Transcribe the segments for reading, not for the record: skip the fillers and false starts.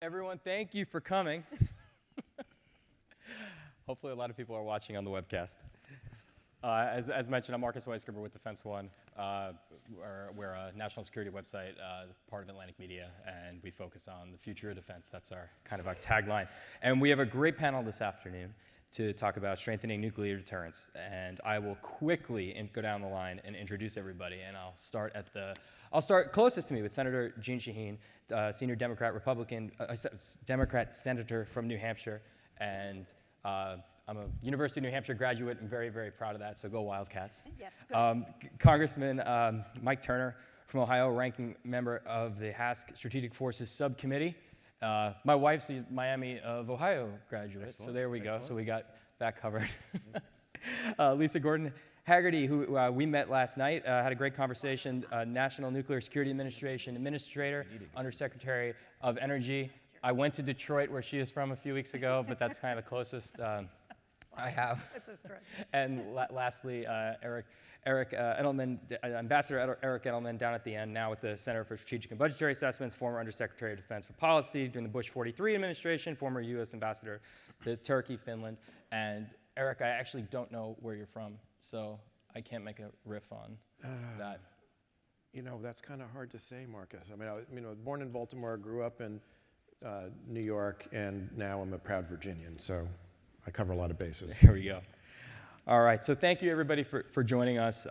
Everyone, thank you for coming. Hopefully a lot of people are watching on the webcast. As mentioned, I'm Marcus Weisgerber with Defense One. We're a national security website, part of Atlantic Media, and we focus on the future of defense. That's our tagline. And we have a great panel this afternoon to talk about strengthening nuclear deterrence. And I will quickly go down the line and introduce everybody. And I'll start closest to me with Senator Jeanne Shaheen, senior Democrat senator from New Hampshire, and I'm a University of New Hampshire graduate. I'm very, very proud of that, so go Wildcats. Yes, good. Congressman Mike Turner from Ohio, ranking member of the HASC Strategic Forces Subcommittee. My wife's a Miami of Ohio graduate, Excellent. so there we go. Excellent. So we got that covered. Lisa Gordon Haggerty, who we met last night, had a great conversation, National Nuclear Security Administration Administrator, Undersecretary of Energy. I went to Detroit, where she is from, a few weeks ago, but that's kind of the closest I have. That's correct. And lastly, Eric Edelman, Ambassador Eric Edelman, down at the end, now with the Center for Strategic and Budgetary Assessments, former Undersecretary of Defense for Policy during the Bush 43 administration, former U.S. Ambassador to Turkey, Finland. And Eric, I actually don't know where you're from, so I can't make a riff on that. You know, that's kind of hard to say, Marcus. I mean, I was born in Baltimore, grew up in New York, and now I'm a proud Virginian, so I cover a lot of bases. Here we go. All right, so thank you everybody for joining us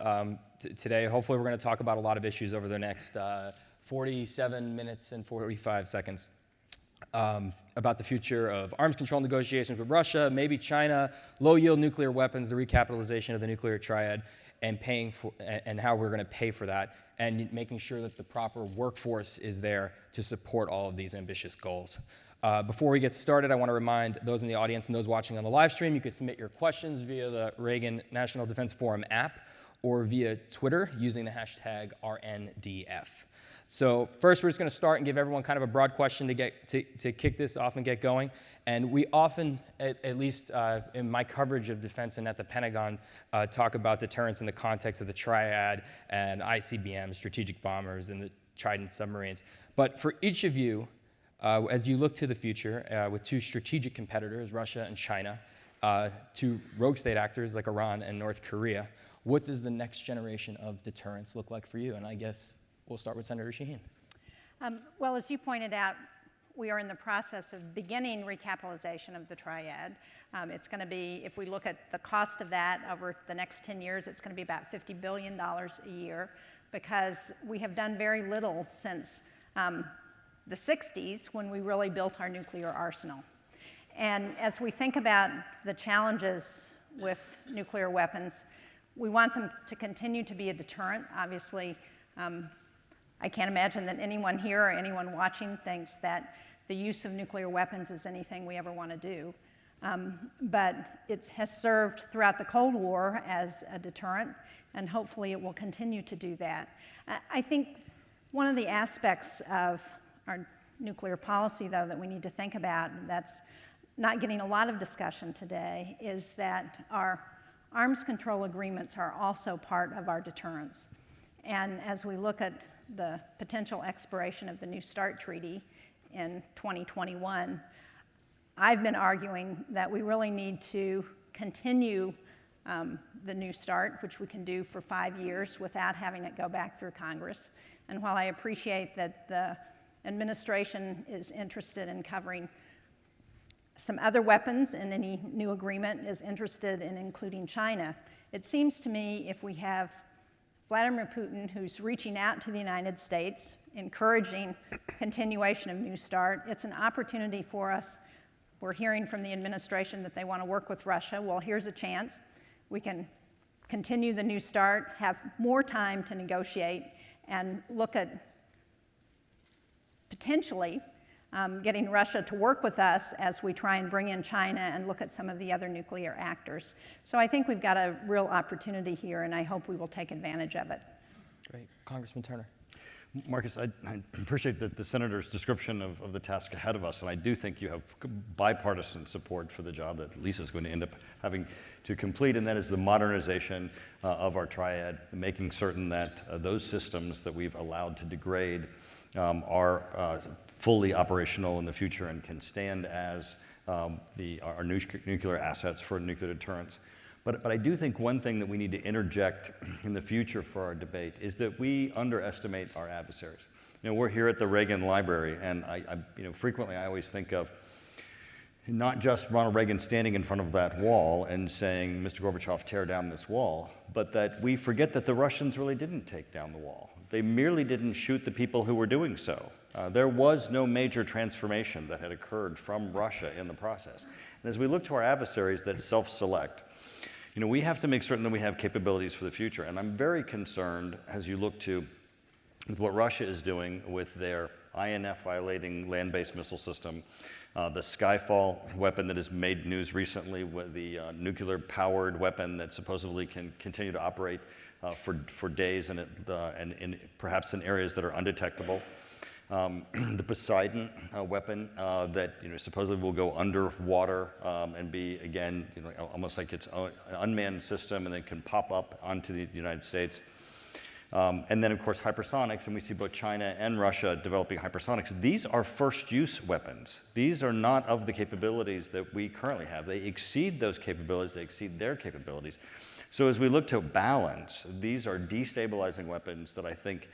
today. Hopefully we're going to talk about a lot of issues over the next 47 minutes and 45 seconds about the future of arms control negotiations with Russia, maybe China, low-yield nuclear weapons, the recapitalization of the nuclear triad, and how we're going to pay for that, and making sure that the proper workforce is there to support all of these ambitious goals. Before we get started, I want to remind those in the audience and those watching on the live stream, you can submit your questions via the Reagan National Defense Forum app or via Twitter using the hashtag RNDF. So first, we're just going to start and give everyone kind of a broad question to kick this off and get going. And we often, at least in my coverage of defense and at the Pentagon, talk about deterrence in the context of the Triad and ICBMs, strategic bombers, and the Trident submarines. But for each of you, as you look to the future with two strategic competitors, Russia and China, two rogue state actors like Iran and North Korea, what does the next generation of deterrence look like for you? And I guess we'll start with Senator Shaheen. Well, as you pointed out, we are in the process of beginning recapitalization of the Triad. It's going to be, if we look at the cost of that over the next 10 years, it's going to be about $50 billion a year, because we have done very little since the 60s, when we really built our nuclear arsenal. And as we think about the challenges with nuclear weapons, we want them to continue to be a deterrent. Obviously, I can't imagine that anyone here or anyone watching thinks that the use of nuclear weapons is anything we ever want to do. But it has served throughout the Cold War as a deterrent, and hopefully it will continue to do that. I think one of the aspects of our nuclear policy, though, that we need to think about, that's not getting a lot of discussion today, is that our arms control agreements are also part of our deterrence. And as we look at the potential expiration of the New START treaty in 2021, I've been arguing that we really need to continue the New START, which we can do for 5 years without having it go back through Congress. And while I appreciate that the administration is interested in covering some other weapons, and any new agreement is interested in including China, it seems to me if we have Vladimir Putin, who's reaching out to the United States, encouraging continuation of New START, it's an opportunity for us. We're hearing from the administration that they want to work with Russia. Well, here's a chance. We can continue the New START, have more time to negotiate, and look at potentially getting Russia to work with us as we try and bring in China and look at some of the other nuclear actors. So I think we've got a real opportunity here, and I hope we will take advantage of it. Great. Congressman Turner. Marcus, I appreciate the Senator's description of the task ahead of us, and I do think you have bipartisan support for the job that Lisa's going to end up having to complete, and that is the modernization of our triad, making certain that those systems that we've allowed to degrade are fully operational in the future and can stand as our nuclear assets for nuclear deterrence. But I do think one thing that we need to interject in the future for our debate is that we underestimate our adversaries. We're here at the Reagan Library, and frequently I always think of not just Ronald Reagan standing in front of that wall and saying, Mr. Gorbachev, tear down this wall, but that we forget that the Russians really didn't take down the wall. They merely didn't shoot the people who were doing so. There was no major transformation that had occurred from Russia in the process. And as we look to our adversaries that self-select, we have to make certain that we have capabilities for the future. And I'm very concerned as you look to with what Russia is doing with their INF violating land-based missile system, the Skyfall weapon that has made news recently, with the nuclear-powered weapon that supposedly can continue to operate for days and perhaps in areas that are undetectable. The Poseidon weapon that supposedly will go underwater and be again almost like its own unmanned system and then can pop up onto the United States. And then of course hypersonics, and we see both China and Russia developing hypersonics. These are first use weapons. These are not of the capabilities that we currently have. They exceed those capabilities, they exceed their capabilities. So as we look to balance, these are destabilizing weapons that I think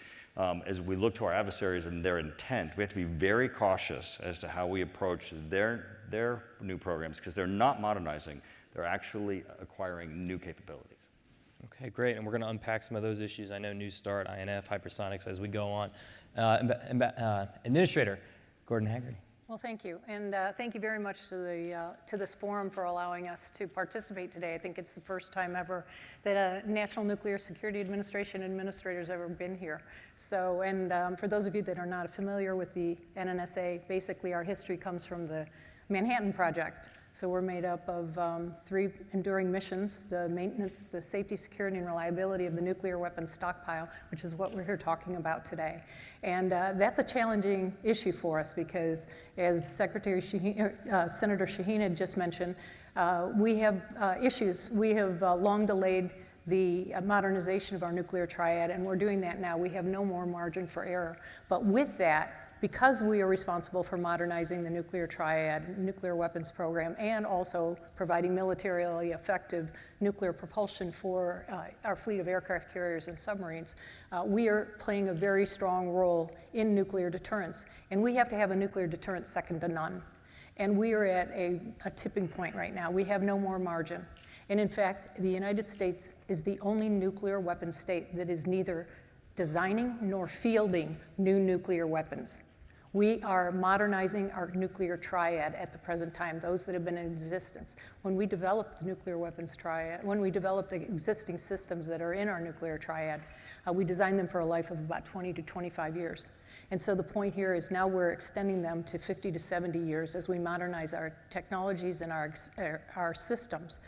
as we look to our adversaries and their intent, we have to be very cautious as to how we approach their new programs, because they're not modernizing, they're actually acquiring new capabilities. Okay, great, and we're going to unpack some of those issues. I know New START, INF, hypersonics as we go on. Administrator Gordon Haggerty. Well, thank you, and thank you very much to this forum for allowing us to participate today. I think it's the first time ever that a National Nuclear Security Administration administrator's ever been here. So, and for those of you that are not familiar with the NNSA, basically our history comes from the Manhattan Project. So we're made up of 3 enduring missions: the maintenance, the safety, security, and reliability of the nuclear weapons stockpile, which is what we're here talking about today. And that's a challenging issue for us because, as Senator Shaheen had just mentioned, we have issues. We have long delayed the modernization of our nuclear triad, and we're doing that now. We have no more margin for error. But with that, because we are responsible for modernizing the nuclear triad, nuclear weapons program, and also providing militarily effective nuclear propulsion for our fleet of aircraft carriers and submarines, we are playing a very strong role in nuclear deterrence. And we have to have a nuclear deterrence second to none. And we are at a tipping point right now. We have no more margin. And in fact, the United States is the only nuclear weapons state that is neither designing nor fielding new nuclear weapons. We are modernizing our nuclear triad at the present time, those that have been in existence. When we developed the nuclear weapons triad, when we developed the existing systems that are in our nuclear triad, we designed them for a life of about 20 to 25 years. And so the point here is now we're extending them to 50 to 70 years as we modernize our technologies and our systems.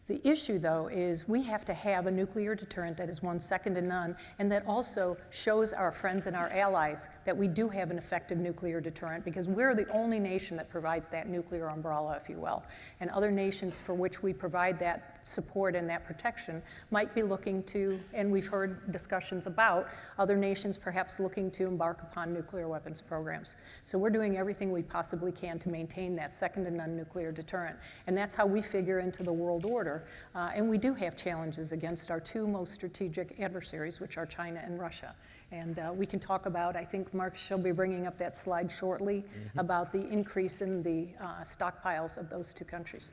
The issue, though, is we have to have a nuclear deterrent that is one second to none, and that also shows our friends and our allies that we do have an effective nuclear deterrent, because we're the only nation that provides that nuclear umbrella, if you will. And other nations for which we provide that support and that protection might be looking to, and we've heard discussions about, other nations perhaps looking to embark upon nuclear weapons programs. So we're doing everything we possibly can to maintain that second to none nuclear deterrent. And that's how we figure into the world order. And we do have challenges against our 2 most strategic adversaries, which are China and Russia. And we can talk about, I think Mark shall be bringing up that slide shortly, about the increase in the stockpiles of those 2 countries.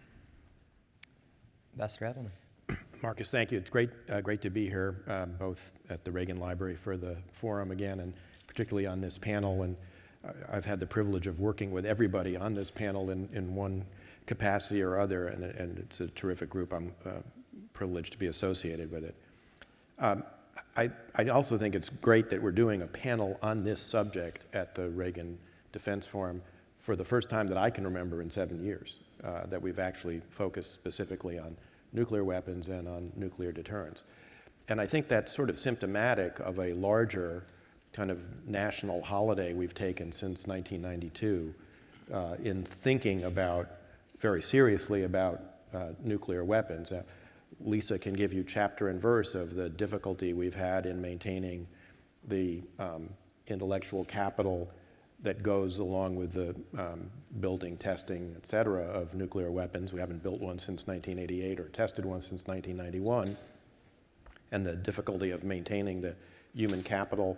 Ambassador Appleman. Marcus, thank you. It's great to be here, both at the Reagan Library for the forum again, and particularly on this panel. And I've had the privilege of working with everybody on this panel in one capacity or other, and it's a terrific group. I'm privileged to be associated with it. I also think it's great that we're doing a panel on this subject at the Reagan Defense Forum for the first time that I can remember in 7 years, that we've actually focused specifically on nuclear weapons and on nuclear deterrence. And I think that's sort of symptomatic of a larger kind of national holiday we've taken since 1992 in thinking about, very seriously about nuclear weapons. Lisa can give you chapter and verse of the difficulty we've had in maintaining the intellectual capital that goes along with the building, testing, et cetera, of nuclear weapons. We haven't built one since 1988 or tested one since 1991. And the difficulty of maintaining the human capital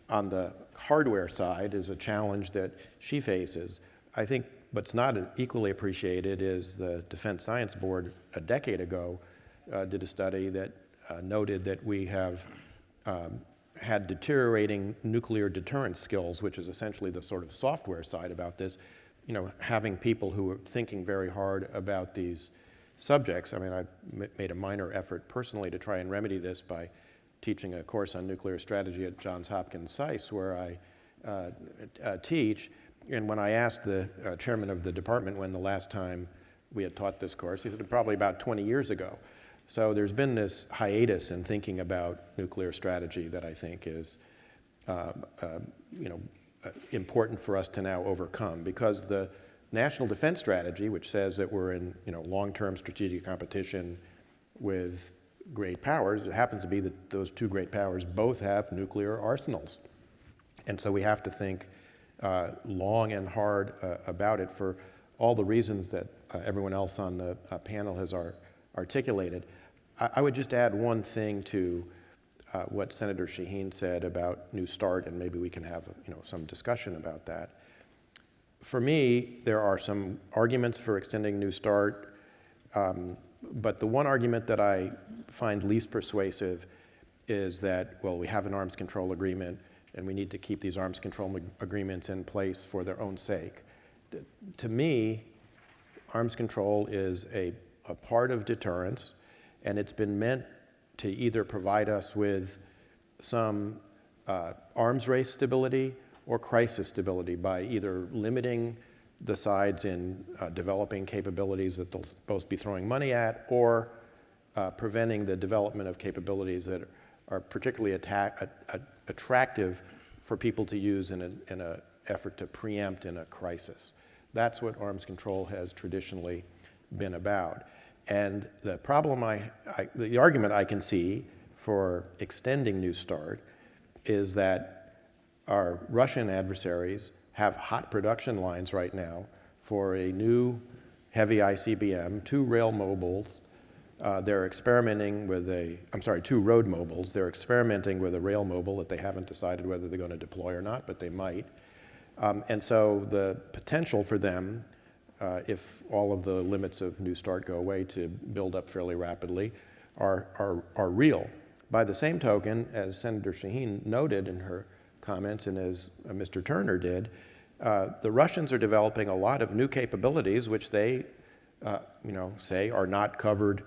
on the hardware side is a challenge that she faces. I think what's not equally appreciated is the Defense Science Board a decade ago did a study that noted that we have had deteriorating nuclear deterrence skills, which is essentially the sort of software side about this. You know, having people who are thinking very hard about these subjects. I mean, I've made a minor effort personally to try and remedy this by teaching a course on nuclear strategy at Johns Hopkins SAIS, where I teach. And when I asked the chairman of the department when the last time we had taught this course, he said probably about 20 years ago. So there's been this hiatus in thinking about nuclear strategy that I think is important for us to now overcome, because the National Defense Strategy, which says that we're in long-term strategic competition with great powers, it happens to be that those two great powers both have nuclear arsenals. And so we have to think long and hard about it for all the reasons that everyone else on the panel has articulated. I would just add one thing to what Senator Shaheen said about New START, and maybe we can have some discussion about that. For me, there are some arguments for extending New START, but the one argument that I find least persuasive is that, well, we have an arms control agreement and we need to keep these arms control agreements in place for their own sake. To me, arms control is a part of deterrence, and it's been meant to either provide us with some arms race stability or crisis stability by either limiting the sides in developing capabilities that they'll both be throwing money at, or preventing the development of capabilities that are particularly attractive for people to use in an effort to preempt in a crisis. That's what arms control has traditionally been about. And the problem the argument I can see for extending New START is that our Russian adversaries have hot production lines right now for a new heavy ICBM, two rail mobiles. They're experimenting with two road mobiles. They're experimenting with a rail mobile that they haven't decided whether they're going to deploy or not, but they might. And so the potential for them, if all of the limits of New START go away, to build up fairly rapidly are real. By the same token, as Senator Shaheen noted in her comments, and as Mr. Turner did, the Russians are developing a lot of new capabilities which they say are not covered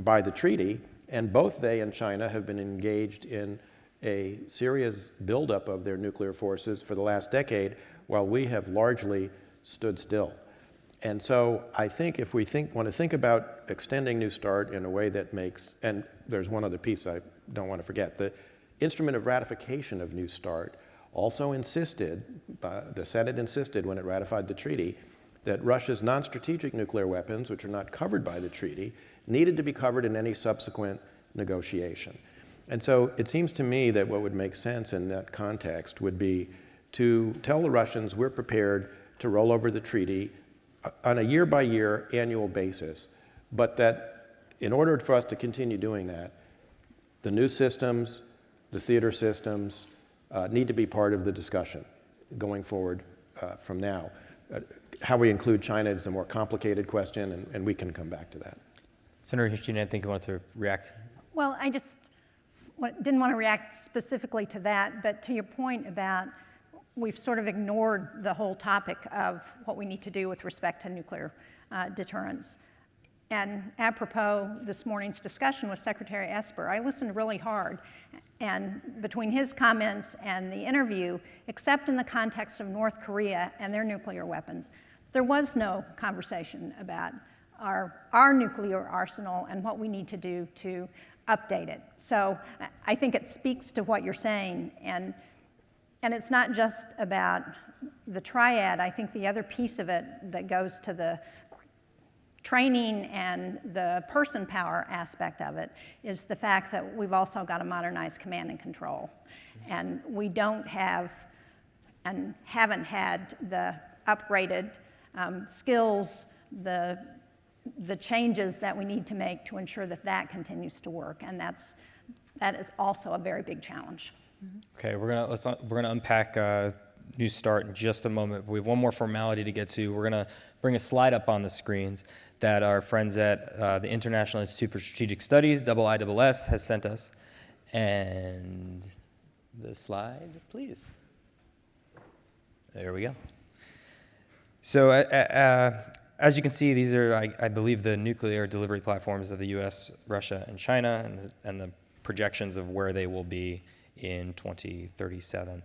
by the treaty, and both they and China have been engaged in a serious buildup of their nuclear forces for the last decade, while we have largely stood still. And so I think if we want to think about extending New START in a way that makes, and there's one other piece I don't want to forget, the instrument of ratification of New START also insisted, the Senate insisted when it ratified the treaty, that Russia's non-strategic nuclear weapons, which are not covered by the treaty, needed to be covered in any subsequent negotiation. And so it seems to me that what would make sense in that context would be to tell the Russians we're prepared to roll over the treaty on a year-by-year annual basis, but that in order for us to continue doing that, the new systems, the theater systems, need to be part of the discussion going forward from now. How we include China is a more complicated question, and we can come back to that. Senator Shaheen, I think you wanted to react. Well, I just didn't want to react specifically to that, but to your point about we've sort of ignored the whole topic of what we need to do with respect to nuclear deterrence. And apropos this morning's discussion with Secretary Esper, I listened really hard. And between his comments and the interview, except in the context of North Korea and their nuclear weapons, there was no conversation about our nuclear arsenal and what we need to do to update it. So I think it speaks to what you're saying. And And it's not just about the Triad. I think the other piece of it that goes to the training and the person power aspect of it is the fact that we've also got to modernize command and control. And we don't have and haven't had the upgraded skills, the changes that we need to make to ensure that that continues to work. And that is also a very big challenge. Okay, we're gonna unpack New Start in just a moment. We have one more formality to get to. We're gonna bring a slide up on the screens that our friends at the International Institute for Strategic Studies, IISS, has sent us. And the slide, please. There we go. So as you can see, these are, I believe, the nuclear delivery platforms of the U.S., Russia, and China, and the projections of where they will be in 2037.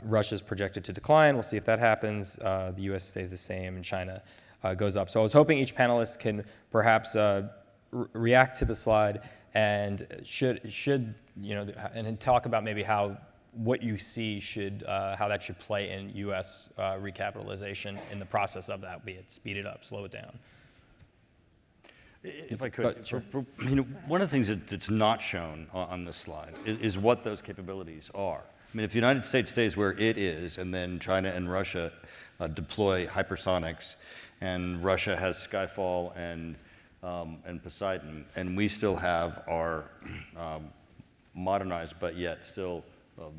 Russia's projected to decline. We'll see if that happens. The U.S. stays the same, and China goes up. So I was hoping each panelist can perhaps react to the slide and and talk about maybe what you see how that should play in U.S. recapitalization in the process of that, be it speed it up, slow it down. If I could, Sure. One of the things that's not shown on this slide is what those capabilities are. I mean, if the United States stays where it is, and then China and Russia deploy hypersonics, and Russia has Skyfall and Poseidon, and we still have our modernized but yet still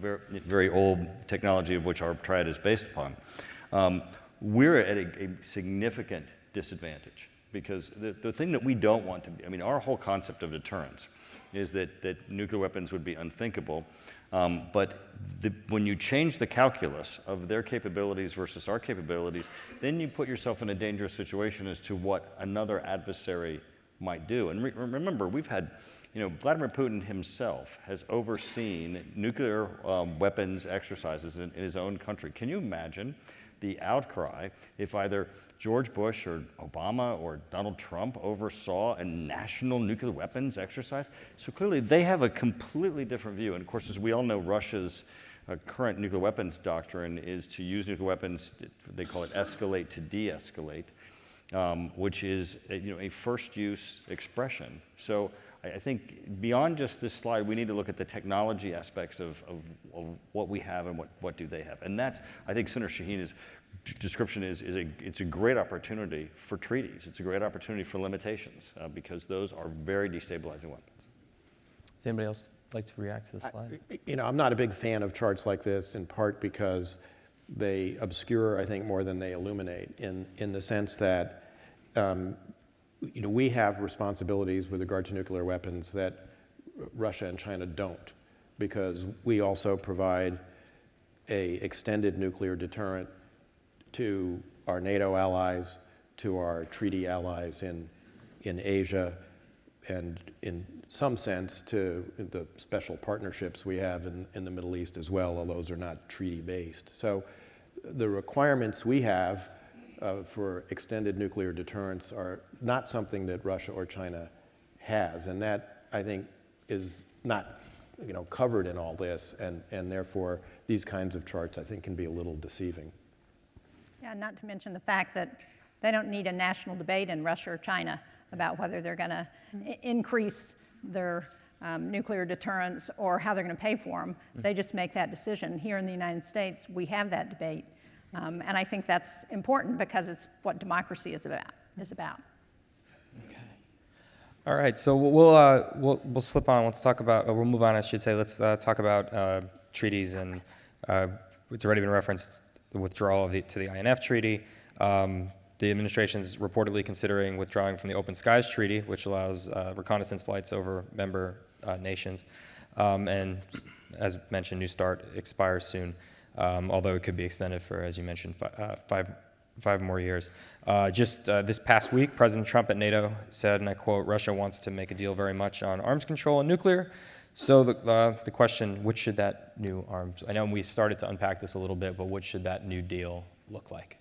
very, very old technology of which our Triad is based upon, we're at a significant disadvantage. Because the thing that we don't want to be, I mean, our whole concept of deterrence is that nuclear weapons would be unthinkable. But when you change the calculus of their capabilities versus our capabilities, then you put yourself in a dangerous situation as to what another adversary might do. And remember, we've had, Vladimir Putin himself has overseen nuclear weapons exercises in his own country. Can you imagine the outcry if either George Bush or Obama or Donald Trump oversaw a national nuclear weapons exercise? So clearly they have a completely different view. And of course, as we all know, Russia's current nuclear weapons doctrine is to use nuclear weapons, they call it escalate to de-escalate, which is a first use expression. So I think beyond just this slide, we need to look at the technology aspects of what we have and what do they have. And that's, I think Senator Shaheen's description it's a great opportunity for treaties. It's a great opportunity for limitations because those are very destabilizing weapons. Does anybody else like to react to this slide? I'm not a big fan of charts like this, in part because they obscure, I think, more than they illuminate, in the sense that we have responsibilities with regard to nuclear weapons that Russia and China don't, because we also provide an extended nuclear deterrent to our NATO allies, to our treaty allies in Asia, and in some sense to the special partnerships we have in the Middle East as well, although those are not treaty-based. So the requirements we have for extended nuclear deterrence are not something that Russia or China has, and that, I think, is not covered in all this, and therefore these kinds of charts, I think, can be a little deceiving. Yeah, not to mention the fact that they don't need a national debate in Russia or China about whether they're going to increase their nuclear deterrence or how they're going to pay for them. They just make that decision. Here in the United States, we have that debate. And I think that's important because it's what democracy is about. Okay. All right. So we'll slip on. Let's talk about. We'll move on. I should say. Let's talk about treaties, and it's already been referenced the withdrawal to the INF Treaty. The administration is reportedly considering withdrawing from the Open Skies Treaty, which allows reconnaissance flights over member nations. And as mentioned, New Start expires soon, although it could be extended for, as you mentioned, five more years. Just this past week, President Trump at NATO said, and I quote, "Russia wants to make a deal very much on arms control and nuclear." So the question, which should that new arms, I know we started to unpack this a little bit, but what should that new deal look like?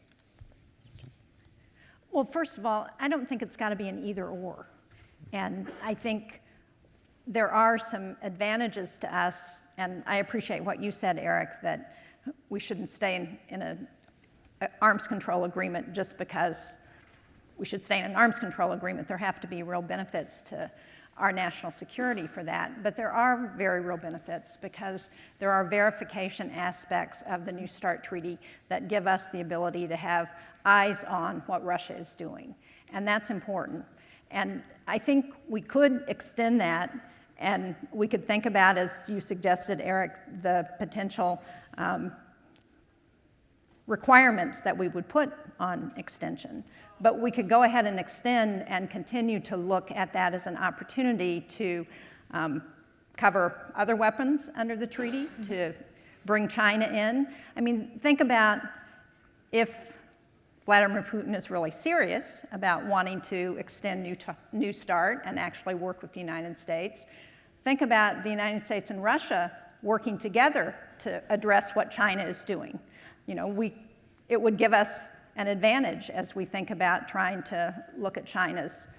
Well, first of all, I don't think it's got to be an either or. And I think there are some advantages to us, and I appreciate what you said, Eric, that we shouldn't stay in an arms control agreement just because we should stay in an arms control agreement. There have to be real benefits to our national security for that. But there are very real benefits because there are verification aspects of the New START treaty that give us the ability to have eyes on what Russia is doing. And that's important. And I think we could extend that, and we could think about, as you suggested, Eric, the potential requirements that we would put on extension. But we could go ahead and extend and continue to look at that as an opportunity to cover other weapons under the treaty, to bring China in. I mean, think about if Vladimir Putin is really serious about wanting to extend New START and actually work with the United States. Think about the United States and Russia working together to address what China is doing. You know, it would give us an advantage as we think about trying to look at China's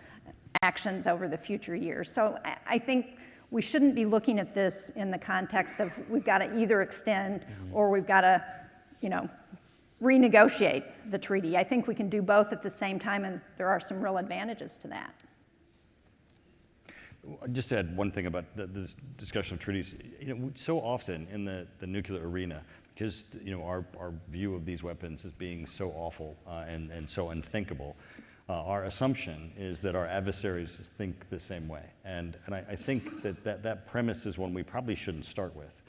actions over the future years. So I think we shouldn't be looking at this in the context of we've got to either extend or we've got to, you know, renegotiate the treaty. I think we can do both at the same time, and there are some real advantages to that. Just to add one thing about this discussion of treaties. You know, so often in the nuclear arena, because you know our view of these weapons as being so awful and so unthinkable, our assumption is that our adversaries think the same way, and I think that premise is one we probably shouldn't start with.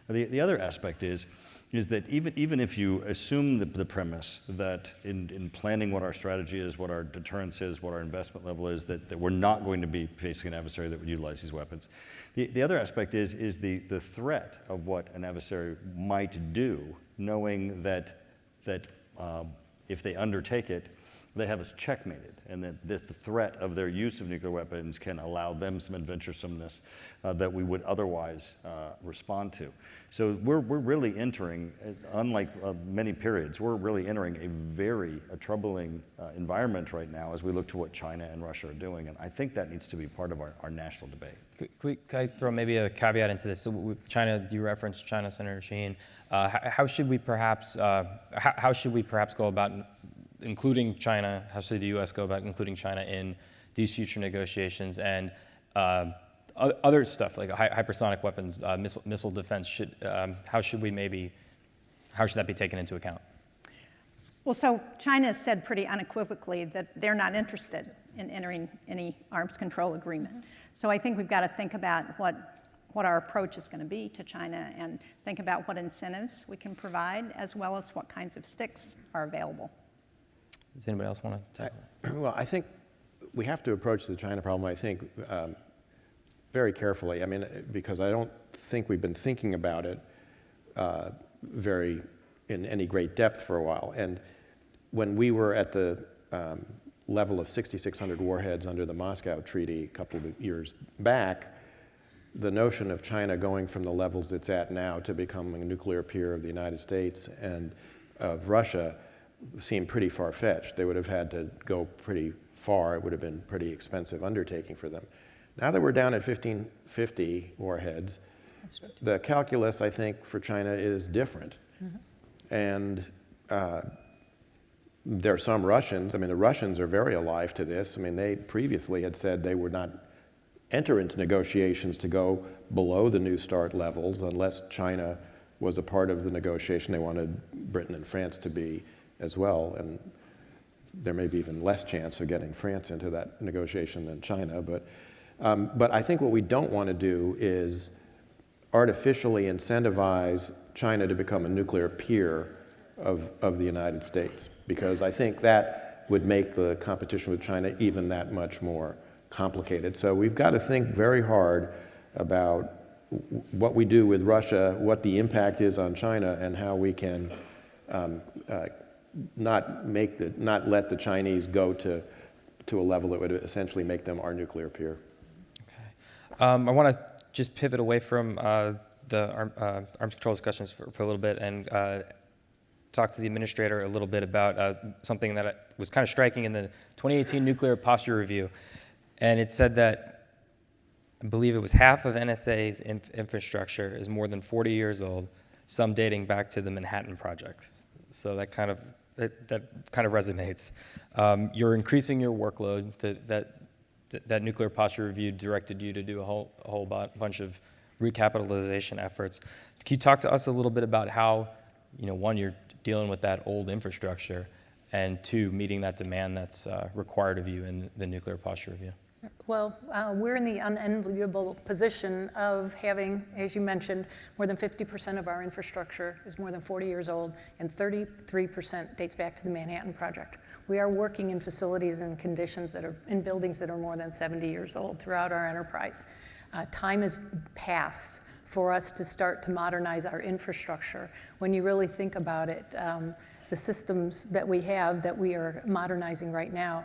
The other aspect is that even if you assume the premise that in planning what our strategy is, what our deterrence is, what our investment level is, that we're not going to be facing an adversary that would utilize these weapons, the other aspect is the threat of what an adversary might do, knowing that if they undertake it, they have us checkmated, and that the threat of their use of nuclear weapons can allow them some adventuresomeness that we would otherwise respond to. So we're really entering, unlike many periods, we're really entering a troubling environment right now as we look to what China and Russia are doing, and I think that needs to be part of our national debate. Could I throw maybe a caveat into this? So with China, you referenced China, Senator Sheen. How should we perhaps go about including China? How should the U.S. go about including China in these future negotiations and other stuff like hypersonic weapons, missile defense? How should that be taken into account? Well, so China has said pretty unequivocally that they're not interested in entering any arms control agreement. So I think we've got to think about what our approach is going to be to China and think about what incentives we can provide as well as what kinds of sticks are available. Does anybody else want to? Well, I think we have to approach the China problem, I think, very carefully. I mean, because I don't think we've been thinking about it in any great depth for a while. And when we were at the level of 6,600 warheads under the Moscow Treaty a couple of years back, the notion of China going from the levels it's at now to becoming a nuclear peer of the United States and of Russia seemed pretty far-fetched. They would have had to go pretty far. It would have been a pretty expensive undertaking for them. Now that we're down at 1,550 warheads, the calculus, I think, for China is different. Mm-hmm. And there are some Russians, I mean, the Russians are very alive to this. I mean, they previously had said they would not enter into negotiations to go below the New START levels unless China was a part of the negotiation. They wanted Britain and France to be as well, and there may be even less chance of getting France into that negotiation than China. But I think what we don't want to do is artificially incentivize China to become a nuclear peer of the United States, because I think that would make the competition with China even that much more complicated. So we've got to think very hard about what we do with Russia, what the impact is on China, and how we can not let the Chinese go to a level that would essentially make them our nuclear peer. Okay. I want to just pivot away from the arms control discussions for a little bit and talk to the administrator a little bit about something that was kind of striking in the 2018 Nuclear Posture Review. And it said that, I believe it was half of NSA's infrastructure is more than 40 years old, some dating back to the Manhattan Project. So that kind of resonates. You're increasing your workload. That nuclear posture review directed you to do a whole bunch of recapitalization efforts. Can you talk to us a little bit about how, one, you're dealing with that old infrastructure, and two, meeting that demand that's required of you in the nuclear posture review? Well, we're in the unenviable position of having, as you mentioned, more than 50% of our infrastructure is more than 40 years old, and 33% dates back to the Manhattan Project. We are working in facilities and conditions that are in buildings that are more than 70 years old throughout our enterprise. Time has passed for us to start to modernize our infrastructure. When you really think about it, the systems that we are modernizing right now,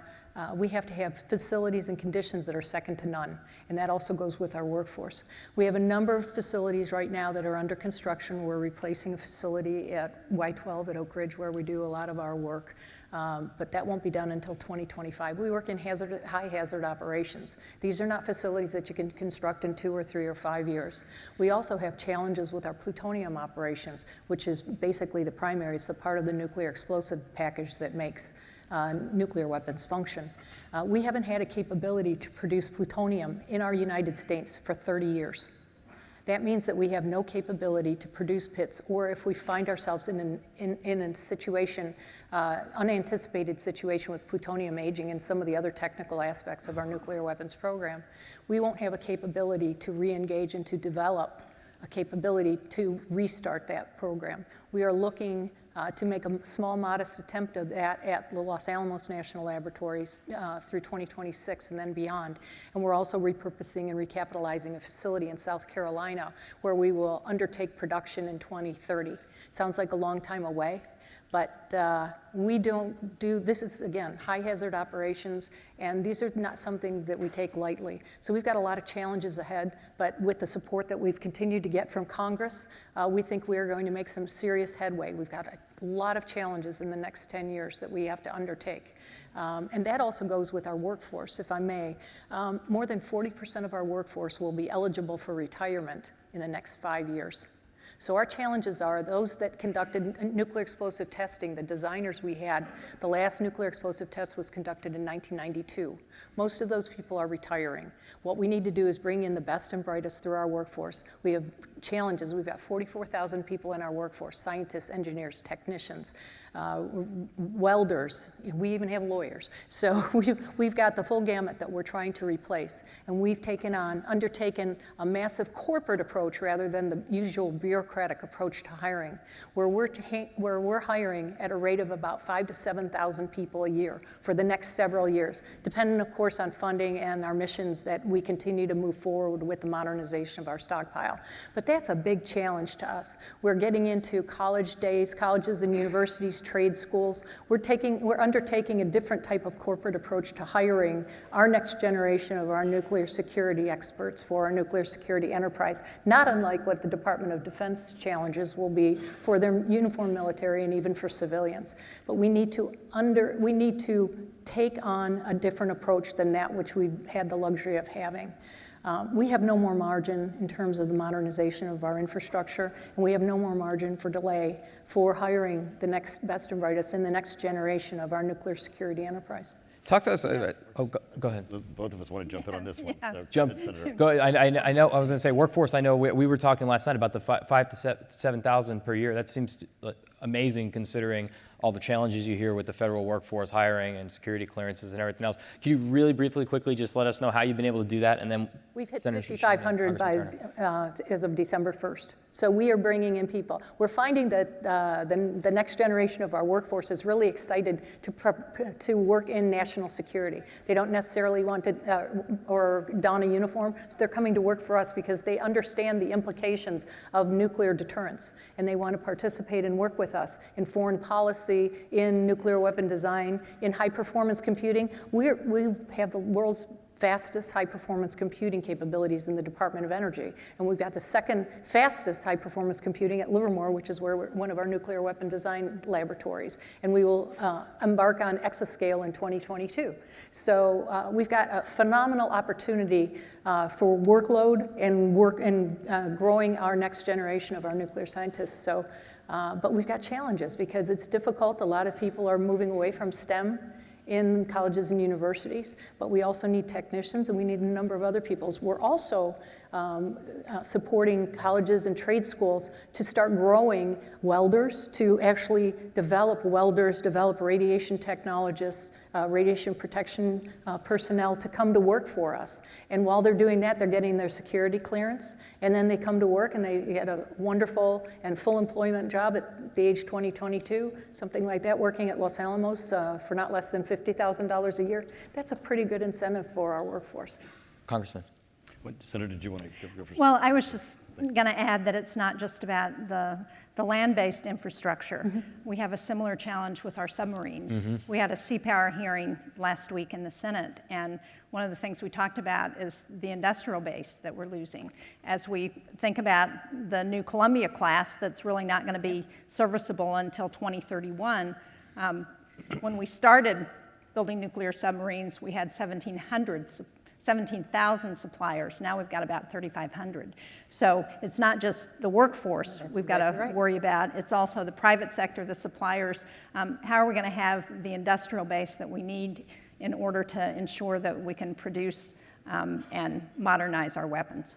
we have to have facilities and conditions that are second to none, and that also goes with our workforce. We have a number of facilities right now that are under construction. We're replacing a facility at Y12 at Oak Ridge where we do a lot of our work, but that won't be done until 2025. We work in high hazard operations. These are not facilities that you can construct in 2 or 3 or 5 years. We also have challenges with our plutonium operations, which is basically the primary. It's the part of the nuclear explosive package that makes nuclear weapons function. We haven't had a capability to produce plutonium in our United States for 30 years. That means that we have no capability to produce pits, or if we find ourselves in a situation, unanticipated situation with plutonium aging and some of the other technical aspects of our nuclear weapons program, we won't have a capability to re-engage and to develop a capability to restart that program. We are looking to make a small, modest attempt of that at the Los Alamos National Laboratories through 2026 and then beyond. And we're also repurposing and recapitalizing a facility in South Carolina where we will undertake production in 2030. It sounds like a long time away, but we don't do, this is, again, high hazard operations, and these are not something that we take lightly. So we've got a lot of challenges ahead, but with the support that we've continued to get from Congress, we think we are going to make some serious headway. We've got a lot of challenges in the next 10 years that we have to undertake. And that also goes with our workforce, if I may. More than 40% of our workforce will be eligible for retirement in the next 5 years. So our challenges are those that conducted nuclear explosive testing, the designers we had. The last nuclear explosive test was conducted in 1992. Most of those people are retiring. What we need to do is bring in the best and brightest through our workforce. We have challenges. We've got 44,000 people in our workforce, scientists, engineers, technicians, welders. We even have lawyers. So we've got the full gamut that we're trying to replace. And we've undertaken a massive corporate approach rather than the usual bureaucratic approach to hiring, where we're hiring at a rate of about 5,000 to 7,000 people a year for the next several years, depending, of course, on funding and our missions that we continue to move forward with the modernization of our stockpile. But that's a big challenge to us. We're getting into college days, colleges and universities, trade schools. We're undertaking a different type of corporate approach to hiring our next generation of our nuclear security experts for our nuclear security enterprise, not unlike what the Department of Defense challenges will be for their uniformed military and even for civilians. But we need to take on a different approach than that which we've had the luxury of having. We have no more margin in terms of the modernization of our infrastructure, and we have no more margin for delay for hiring the next best and brightest in the next generation of our nuclear security enterprise. Talk to us. Go ahead. Both of us want to jump in on this one. So Jump. Go. I know. I was going to say workforce. I know we were talking last night about the 5,000 to 7,000 per year. That seems amazing considering all the challenges you hear with the federal workforce hiring and security clearances and everything else. Can you really briefly, quickly, just let us know how you've been able to do that, and then we've hit 5,500 as of December 1st. So we are bringing in people. We're finding that the next generation of our workforce is really excited to work in national security. They don't necessarily want to or don a uniform, so they're coming to work for us because they understand the implications of nuclear deterrence, and they want to participate and work with us in foreign policy, in nuclear weapon design, in high performance computing. We have the world's fastest high-performance computing capabilities in the Department of Energy. And we've got the second fastest high-performance computing at Livermore, which is where one of our nuclear weapon design laboratories. And we will embark on exascale in 2022. So we've got a phenomenal opportunity for workload and growing our next generation of our nuclear scientists. So, but we've got challenges because it's difficult. A lot of people are moving away from STEM in colleges and universities, but we also need technicians and we need a number of other peoples. We're also supporting colleges and trade schools to start growing welders, to actually develop welders, develop radiation technologists, radiation protection personnel to come to work for us. And while they're doing that, they're getting their security clearance, and then they come to work and they get a wonderful and full employment job at the age 20, 22, something like that, working at Los Alamos for not less than $50,000 a year. That's a pretty good incentive for our workforce. Congressman. Senator, did you want to go first? Well, I was just going to add that it's not just about the land-based infrastructure. Mm-hmm. We have a similar challenge with our submarines. Mm-hmm. We had a Sea Power hearing last week in the Senate, and one of the things we talked about is the industrial base that we're losing. As we think about the new Columbia class that's really not going to be serviceable until 2031, when we started building nuclear submarines, we had 17,000 suppliers. Now we've got about 3,500. So it's not just the workforce we've got to worry about. It's also the private sector, the suppliers. How are we going to have the industrial base that we need in order to ensure that we can produce and modernize our weapons?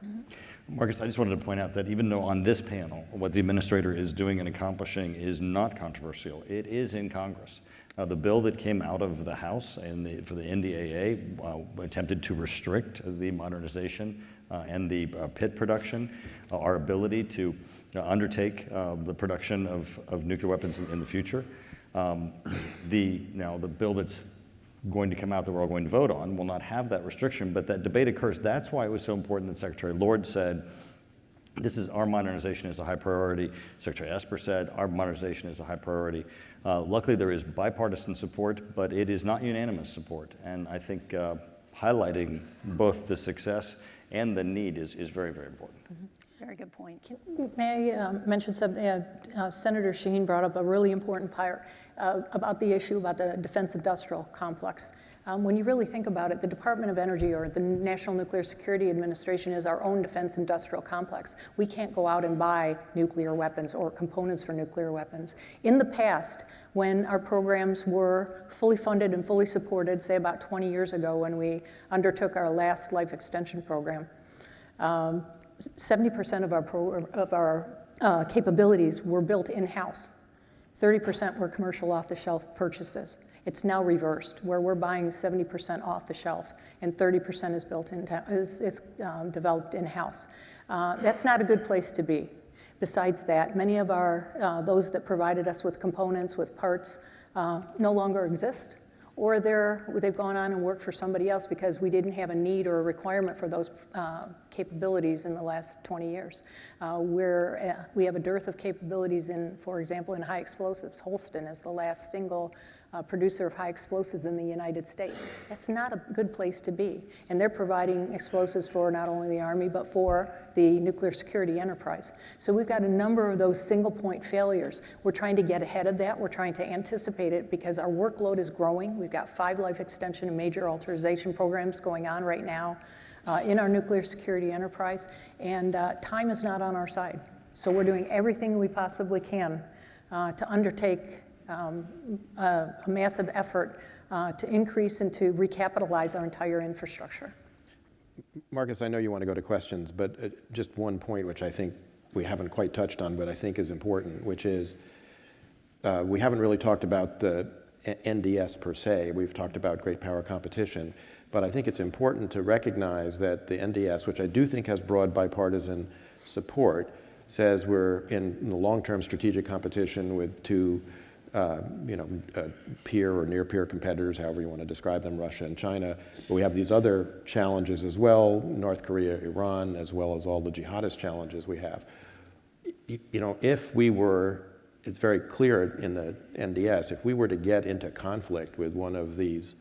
Marcus, I just wanted to point out that even though on this panel, what the administrator is doing and accomplishing is not controversial, it is in Congress. The bill that came out of the House for the NDAA attempted to restrict the modernization and the pit production, our ability to undertake the production of nuclear weapons in the future. The bill that's going to come out that we're all going to vote on will not have that restriction, but that debate occurs. That's why it was so important that Secretary Lord said, our modernization is a high priority. Secretary Esper said, our modernization is a high priority. Luckily, there is bipartisan support, but it is not unanimous support. And I think highlighting both the success and the need is very, very important. Mm-hmm. Very good point. May I mention something? Senator Shaheen brought up a really important part about the issue about the defense industrial complex. When you really think about it, the Department of Energy or the National Nuclear Security Administration is our own defense industrial complex. We can't go out and buy nuclear weapons or components for nuclear weapons. In the past, when our programs were fully funded and fully supported, say about 20 years ago when we undertook our last life extension program, 70% of our capabilities were built in-house. 30% were commercial off-the-shelf purchases. It's now reversed, where we're buying 70% off the shelf and 30% is developed in-house. That's not a good place to be. Besides that, many of those that provided us with components, with parts, no longer exist, or they've gone on and worked for somebody else because we didn't have a need or a requirement for those capabilities in the last 20 years. We have a dearth of capabilities for example, in high explosives. Holston is the last single producer of high explosives in the United States. That's not a good place to be. And they're providing explosives for not only the Army, but for the nuclear security enterprise. So we've got a number of those single point failures. We're trying to get ahead of that. We're trying to anticipate it because our workload is growing. We've got 5 life extension and major authorization programs going on right now in our nuclear security enterprise. And time is not on our side. So we're doing everything we possibly can to undertake a massive effort to increase and to recapitalize our entire infrastructure. Marcus, I know you want to go to questions, but just one point which I think we haven't quite touched on, but I think is important, which is we haven't really talked about the NDS per se. We've talked about great power competition, but I think it's important to recognize that the NDS, which I do think has broad bipartisan support, says we're in the long-term strategic competition with 2 peer or near-peer competitors, however you want to describe them, Russia and China. But we have these other challenges as well, North Korea, Iran, as well as all the jihadist challenges we have. If we were, it's very clear in the NDS, if we were to get into conflict with one of these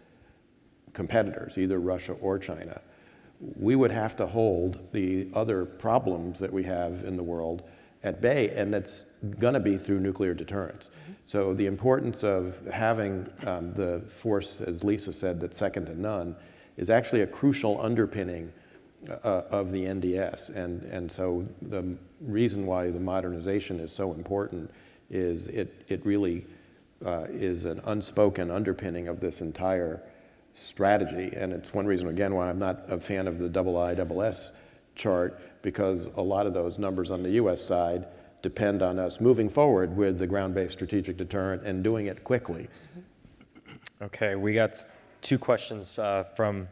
competitors, either Russia or China, we would have to hold the other problems that we have in the world at bay, and that's going to be through nuclear deterrence. So the importance of having the force, as Lisa said, that's second to none, is actually a crucial underpinning of the NDS. And so the reason why the modernization is so important is it really is an unspoken underpinning of this entire strategy. And it's one reason, again, why I'm not a fan of the IISS chart, because a lot of those numbers on the US side depend on us moving forward with the ground-based strategic deterrent and doing it quickly. Okay, we got two questions from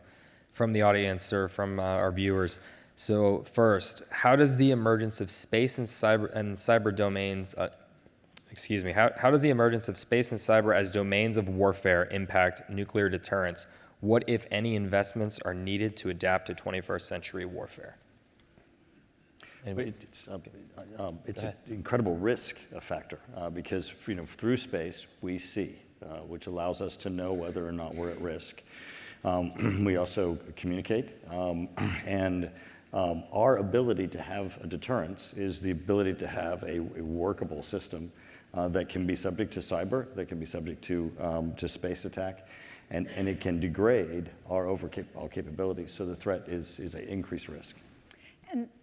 the audience or from our viewers. So first, how does the emergence of space and cyber domains, how does the emergence of space and cyber as domains of warfare impact nuclear deterrence? What, if any, investments are needed to adapt to 21st century warfare? It's an incredible risk factor because through space we see, which allows us to know whether or not we're at risk. We also communicate, and our ability to have a deterrence is the ability to have a workable system that can be subject to cyber, that can be subject to space attack, and it can degrade our capabilities. So the threat is an increased risk.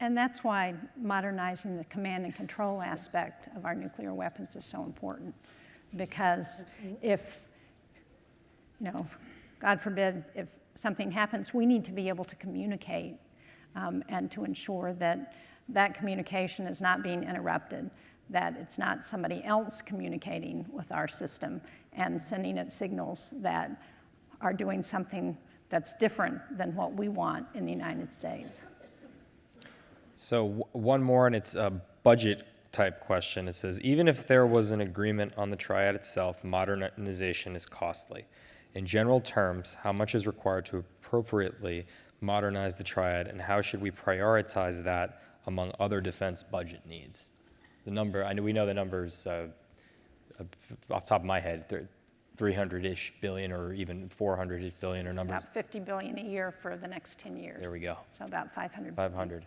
And that's why modernizing the command and control aspect of our nuclear weapons is so important. Because if, God forbid, if something happens, we need to be able to communicate and to ensure that that communication is not being interrupted, that it's not somebody else communicating with our system and sending it signals that are doing something that's different than what we want in the United States. So one more, and it's a budget type question. It says, even if there was an agreement on the Triad itself, modernization is costly. In general terms, how much is required to appropriately modernize the Triad, and how should we prioritize that among other defense budget needs? The number, we know the numbers off the top of my head, 300-ish billion or even 400-ish billion or numbers. About 50 billion a year for the next 10 years. There we go. So about 500 billion. 500.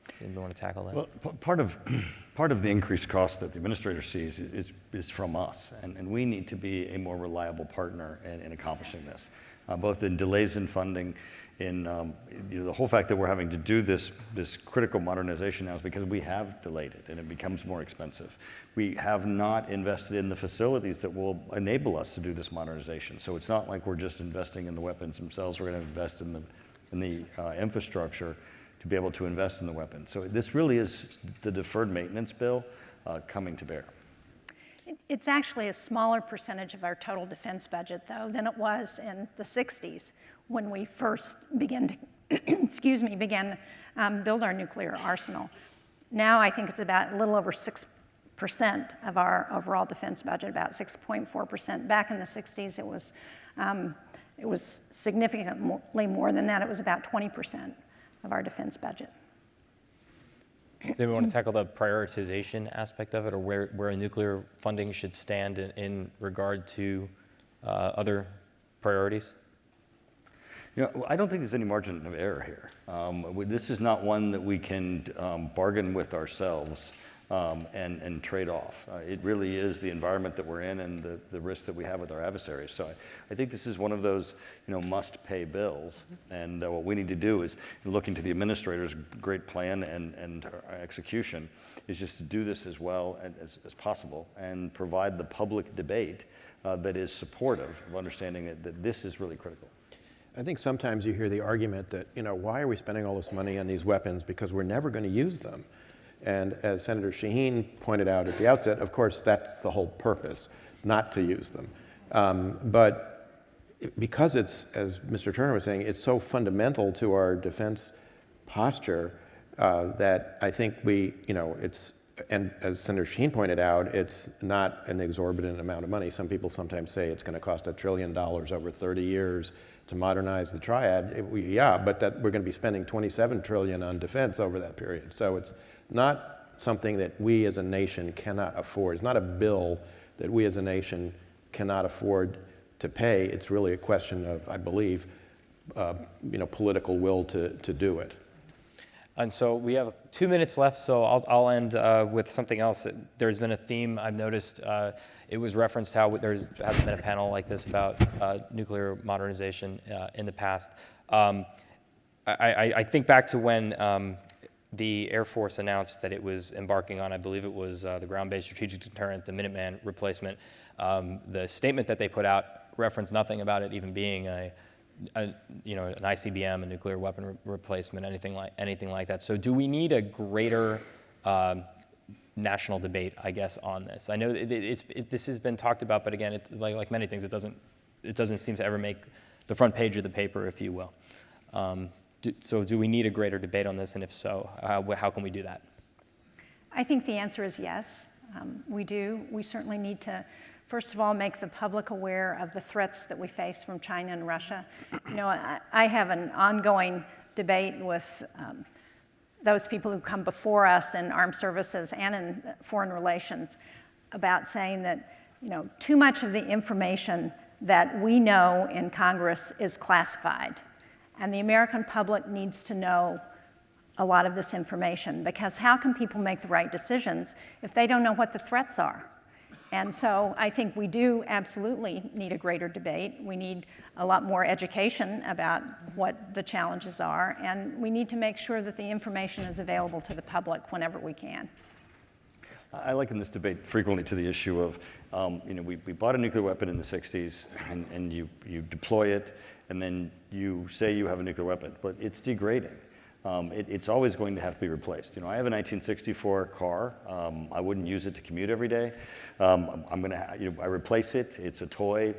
Does anybody want to tackle that? Well, part of the increased cost that the administrator sees is from us, and we need to be a more reliable partner in accomplishing this, both in delays in funding, in the whole fact that we're having to do this critical modernization now is because we have delayed it and it becomes more expensive. We have not invested in the facilities that will enable us to do this modernization. So it's not like we're just investing in the weapons themselves. We're going to invest in the infrastructure to be able to invest in the weapons. So this really is the deferred maintenance bill coming to bear. It's actually a smaller percentage of our total defense budget, though, than it was in the 60s when we first began to build our nuclear arsenal. Now I think it's about a little over 6% of our overall defense budget, about 6.4%. Back in the 60s, it was significantly more than that. It was about 20% of our defense budget. Does anyone want to tackle the prioritization aspect of it, or where nuclear funding should stand in regard to other priorities? I don't think there's any margin of error here. This is not one that we can bargain with ourselves and trade off. It really is the environment that we're in and the risk that we have with our adversaries. So I think this is one of those must-pay bills. And what we need to do is, looking to the administrator's great plan and execution, is just to do this as well as possible and provide the public debate that is supportive of understanding that this is really critical. I think sometimes you hear the argument that, why are we spending all this money on these weapons because we're never going to use them? And as Senator Shaheen pointed out at the outset, of course, that's the whole purpose, not to use them. But because it's, as Mr. Turner was saying, it's so fundamental to our defense posture that I think and as Senator Shaheen pointed out, it's not an exorbitant amount of money. Some people sometimes say it's going to cost $1 trillion over 30 years to modernize the Triad. But that we're going to be spending $27 trillion on defense over that period. So it's not something that we as a nation cannot afford. It's not a bill that we as a nation cannot afford to pay. It's really a question of, I believe, political will to do it. And so we have 2 minutes left, so I'll end with something else. There's been a theme I've noticed. It was referenced how there hasn't been a panel like this about nuclear modernization in the past. I think back to when the Air Force announced that it was embarking on, I believe it was the ground-based strategic deterrent, the Minuteman replacement. The statement that they put out referenced nothing about it even being an ICBM, a nuclear weapon replacement, anything like that. So do we need a greater national debate, I guess, on this? I know this has been talked about, but again, like many things, it doesn't seem to ever make the front page of the paper, if you will. So do we need a greater debate on this, and if so, how can we do that? I think the answer is yes. We do. We certainly need to, first of all, make the public aware of the threats that we face from China and Russia. I have an ongoing debate with those people who come before us in armed services and in foreign relations about saying that, too much of the information that we know in Congress is classified. And the American public needs to know a lot of this information, because how can people make the right decisions if they don't know what the threats are? And so I think we do absolutely need a greater debate. We need a lot more education about what the challenges are, and we need to make sure that the information is available to the public whenever we can. I liken this debate frequently to the issue of, we bought a nuclear weapon in the 60s, and you deploy it, and then you say you have a nuclear weapon, but it's degrading. It's always going to have to be replaced. I have a 1964 car. I wouldn't use it to commute every day. I replace it. It's a toy.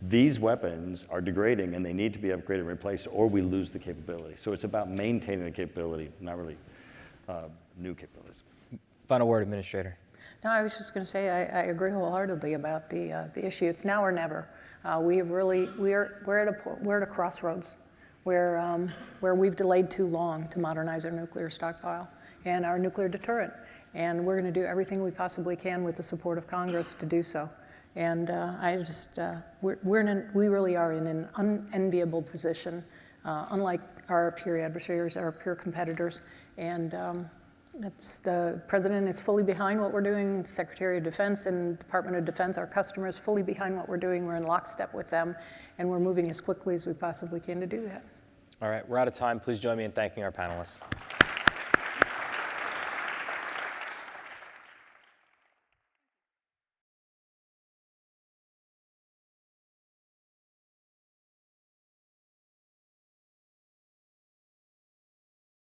These weapons are degrading, and they need to be upgraded and replaced, or we lose the capability. So it's about maintaining the capability, not really new capabilities. Final word, Administrator. No, I was just going to say I agree wholeheartedly about the issue. It's now or never. We're at a crossroads where we've delayed too long to modernize our nuclear stockpile and our nuclear deterrent, and we're going to do everything we possibly can with the support of Congress to do so. And we really are in an unenviable position, unlike our peer adversaries, our peer competitors, and the President is fully behind what we're doing. Secretary of Defense and Department of Defense, our customers, fully behind what we're doing. We're in lockstep with them, and we're moving as quickly as we possibly can to do that. All right, we're out of time. Please join me in thanking our panelists.